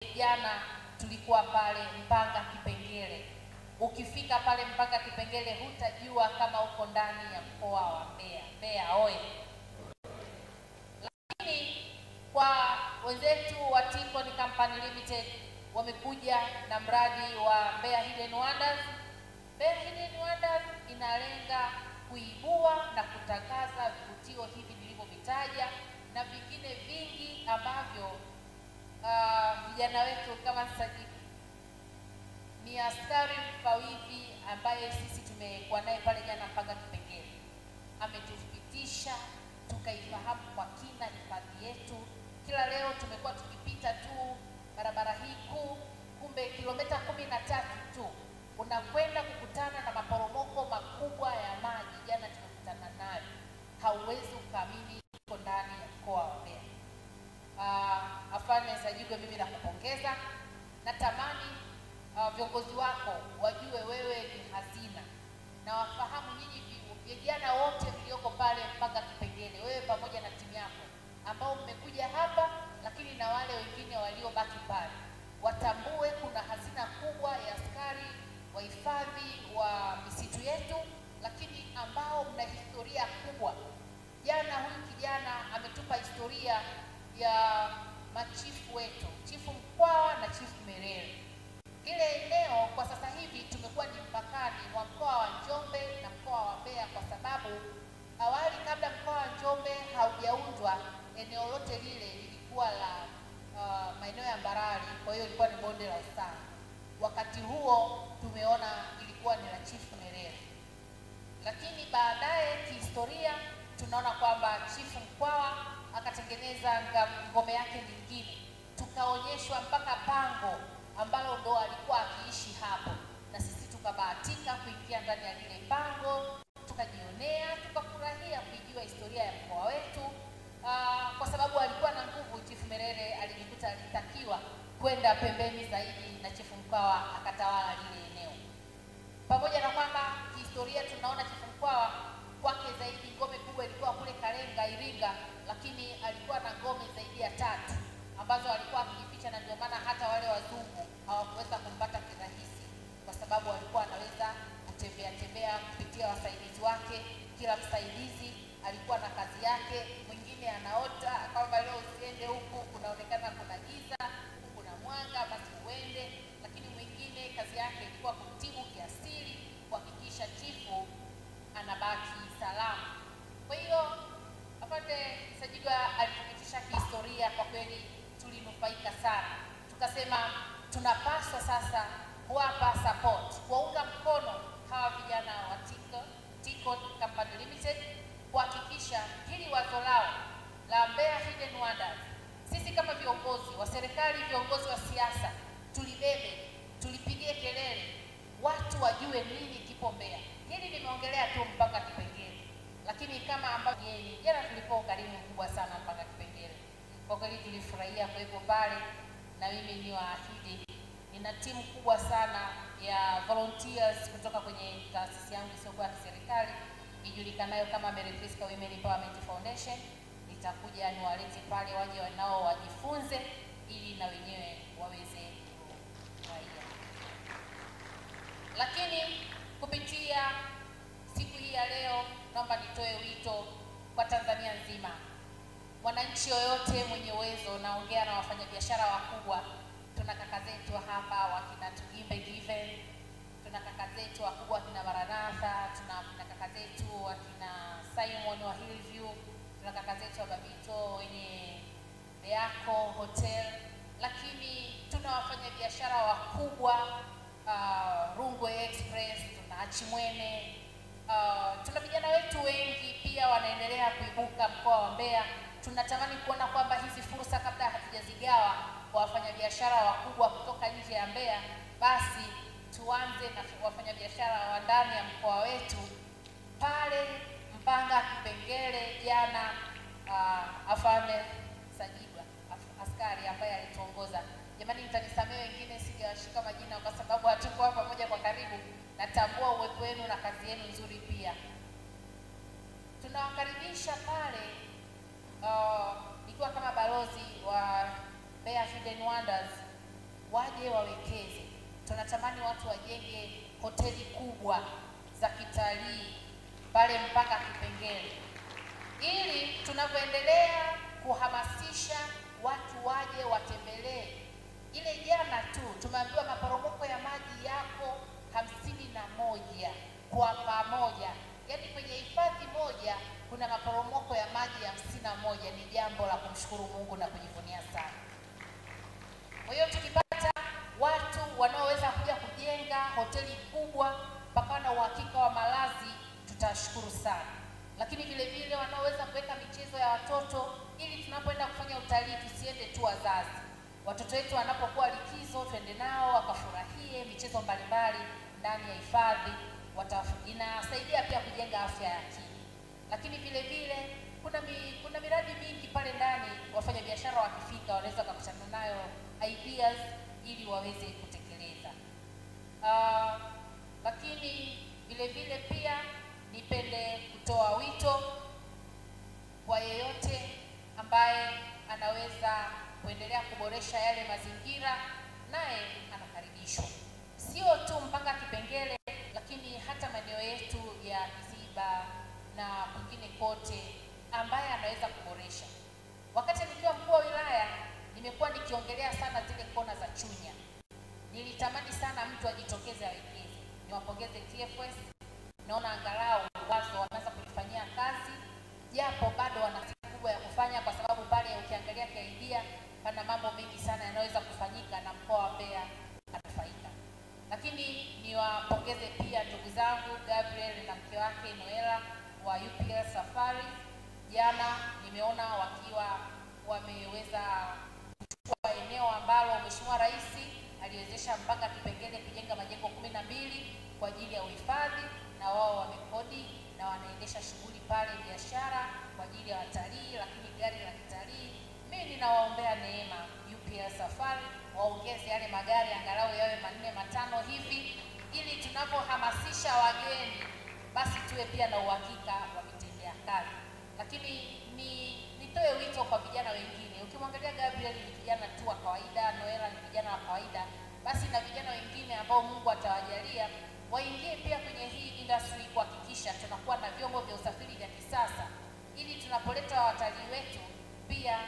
Jana tulikuwa pale Mpanga Kipengele. Ukifika pale Mpanga Kipengele hutajua kama uko ndani ya mkoa wa Mbeya. Mbeya oye! Lakini kwa wenzetu wa Tikon Company Limited wamekuja na mradi wa Mbeya Hidden Wonders. Mbeya Hidden Wonders inalenga kuibua na kutangaza vivutio hivi nilivyovitaja na vingine vingi ambavyo vijana wetu kama Sajidi ni askari mfawidhi ambaye sisi tumekuwa naye pale jana Mpanga Kipengele, ametupitisha tukaifahamu kwa kina hifadhi yetu. Kila leo tumekuwa tukipita tu barabara hii kuu, kumbe kilomita 13 tu unakwenda kukutana na maporomoko makubwa ya maji. Jana tumekutana nayo, hauwezi ukaamini uko ndani ya mkoa wa Mbeya. Afande Sajigwe, mimi nakupongeza. Natamani viongozi wako wajue wewe ni hazina, na wafahamu nyinyi vijana wote mlioko pale Mpanga Kipengele, wewe pamoja na timu yako ambao mmekuja hapa, lakini na wale wengine waliobaki pale, watambue kuna hazina kubwa ya askari wahifadhi wa misitu yetu, lakini ambao mna historia kubwa. Jana huyu kijana ametupa historia ya machifu wetu, Chifu Mkwawa na Chifu Merere. Ile eneo kwa sasa hivi tumekuwa ni mpakani wa mkoa wa Njombe na mkoa wa Mbeya, kwa sababu awali kabla mkoa wa Njombe haujaundwa, eneo lote lile lilikuwa la maeneo ya Mbarali, kwa hiyo ilikuwa ni bonde la Usangu. Wakati huo tumeona ilikuwa ni la Chifu Merere, lakini baadaye kihistoria tunaona kwamba Chifu Mkwawa akatengeneza ngome yake nyingine, tukaonyeshwa mpaka pango ambalo ndo alikuwa akiishi hapo, na sisi tukabahatika kuingia ndani ya lile pango, tukajionea, tukafurahia kuijua historia ya mkoa wetu. Kwa sababu alikuwa na nguvu, Chifu Merere alijikuta alitakiwa kwenda pembeni zaidi, na Chifu Mkwawa akatawala lile eneo. Pamoja na kwamba kihistoria tunaona Chifu Mkwawa kwake zaidi ngome kubwa ilikuwa kule Kalenga, Iringa, lakini alikuwa na ngome zaidi ya 3 ambazo alikuwa akijificha, na ndio maana hata wale wazungu hawakuweza kumpata kirahisi, kwa sababu alikuwa anaweza kutembea tembea kupitia wasaidizi wake. Kila msaidizi alikuwa na kazi yake. Mwingine anaota kwamba leo usiende huku, kunaonekana kuna giza, huku kuna mwanga, basi uende. Lakini mwingine kazi yake ilikuwa kumtibu kiasili, kuhakikisha chifu anabaki salama. Kwa hiyo Afande Sajigwa alitupitisha kihistoria, kwa kweli tulinufaika sana. Tukasema tunapaswa sasa kuwapa support, kuwaunga mkono hawa vijana wa Tikon Company Limited, kuhakikisha hili wazo lao la Mbeya Hidden Wonders, sisi kama viongozi wa serikali, viongozi wa siasa, tulibebe, tulipigie kelele, watu wajue nini kipo Mbeya. Hili nimeongelea tu Mpanga Kipengele, lakini kama ambavyo jana tulipo ukarimu mkubwa sana Mpanga Kipengele. Kwa kweli tulifurahia kuwepo pale, na mimi ni waahidi nina timu kubwa sana ya volunteers kutoka kwenye taasisi yangu isiyokuwa ya kiserikali ijulikanayo kama Mary Priska Women Empowerment Foundation. Nitakuja niwalete pale waje wanao wajifunze, ili na wenyewe waweze kufurahia. Lakini kupitia siku hii ya leo, naomba nitoe wito kwa Tanzania nzima. Mwananchi yoyote mwenye uwezo, naongea na wafanyabiashara wakubwa, tuna kaka zetu hapa wakina Tugimbe Given, tuna kaka zetu wakubwa wakina Maranatha, tuna kaka zetu wakina Simon wa Hillview, tuna kaka zetu wa Babito wenye Beako Hotel, lakini tuna wafanyabiashara wakubwa Rungwe Express, tuna Achimwene, tuna vijana wetu wengi pia wanaendelea kuibuka mkoa wa Mbeya. Tunatamani kuona kwamba hizi fursa kabla hatujazigawa kwa wafanyabiashara wakubwa kutoka nje ya Mbeya, basi tuanze na wafanyabiashara wa ndani ya mkoa wetu. Pale Mpanga Kipengele jana, Afande Sajigwa askari ambaye alituongoza, jamani, mtanisamehe wengine sijawashika majina kwa sababu hatuko pamoja kwa karibu. Natambua uwepo wenu na kazi yenu nzuri pia. Tunawakaribisha pale ikiwa kama balozi wa Mbeya Hidden Wonders waje wawekeze. Tunatamani watu wajenge hoteli kubwa za kitalii pale mpaka Kipengele, ili tunavyoendelea kuhamasisha watu waje watembelee. Ile jana tu tumeambiwa maporomoko ya maji yako 51 kwa pamoja, yaani kwenye hifadhi moja kuna maporomoko ya maji ya 51. Ni jambo la kumshukuru Mungu na kujivunia sana. Kwa hiyo tukipata watu wanaoweza kuja kujenga hoteli kubwa mpaka na uhakika wa malazi, tutashukuru sana. Lakini vile vile wanaoweza kuweka michezo ya watoto, ili tunapoenda kufanya utalii tusiende tu wazazi. Watoto wetu wanapokuwa likizo, twende nao wakafurahie michezo mbalimbali ndani ya hifadhi. Inasaidia pia kujenga afya ya akili. Lakini vile vile kuna miradi mingi pale ndani, wafanyabiashara wakifika wanaweza kukutana nayo ideas ili waweze kutekeleza. Lakini vile vile pia nipende kutoa wito kwa yeyote ambaye anaweza kuendelea kuboresha yale mazingira, naye anakaribishwa. Sio tu mpaka Kipengele, lakini hata maeneo yetu ya Kiziba na kwingine kote ambaye anaweza kuboresha. Wakati nikiwa mkuu wa wilaya, nimekuwa nikiongelea sana zile kona za Chunya. Nilitamani sana mtu ajitokeze awekeze. Niwapongeze TFS, naona angalau wazo wanaanza kulifanyia kazi, japo bado wana kazi kubwa ya kufanya, kwa sababu pale ukiangalia kiaidia pana mambo mengi sana yanaweza kufanyika na mkoa wa Mbeya atafaika. Lakini niwapongeze pia ndugu zangu Gabriel na mke wake Noela wa UPL Safari. Jana nimeona wakiwa wameweza kuchukua eneo ambalo Mheshimiwa Rais aliwezesha mpaka Kipengele kujenga majengo 12 kwa ajili ya uhifadhi, na wao wamekodi na wanaendesha shughuli pale, biashara kwa ajili ya watalii, lakini gari la kitalii. Mimi ninawaombea neema UPL Safari, waongeze yale magari angalau yawe 4-5 hivi, ili tunapohamasisha wageni basi tuwe pia na uhakika wa vitendea kazi. Lakini nitoe wito kwa vijana wengine. Ukimwangalia Gabriel ni kijana tu wa kawaida, Noela ni vijana wa kawaida, basi na vijana wengine ambao Mungu atawajalia waingie pia kwenye hii industry, kuhakikisha tunakuwa na vyombo vya usafiri vya kisasa, ili tunapoleta watalii wetu pia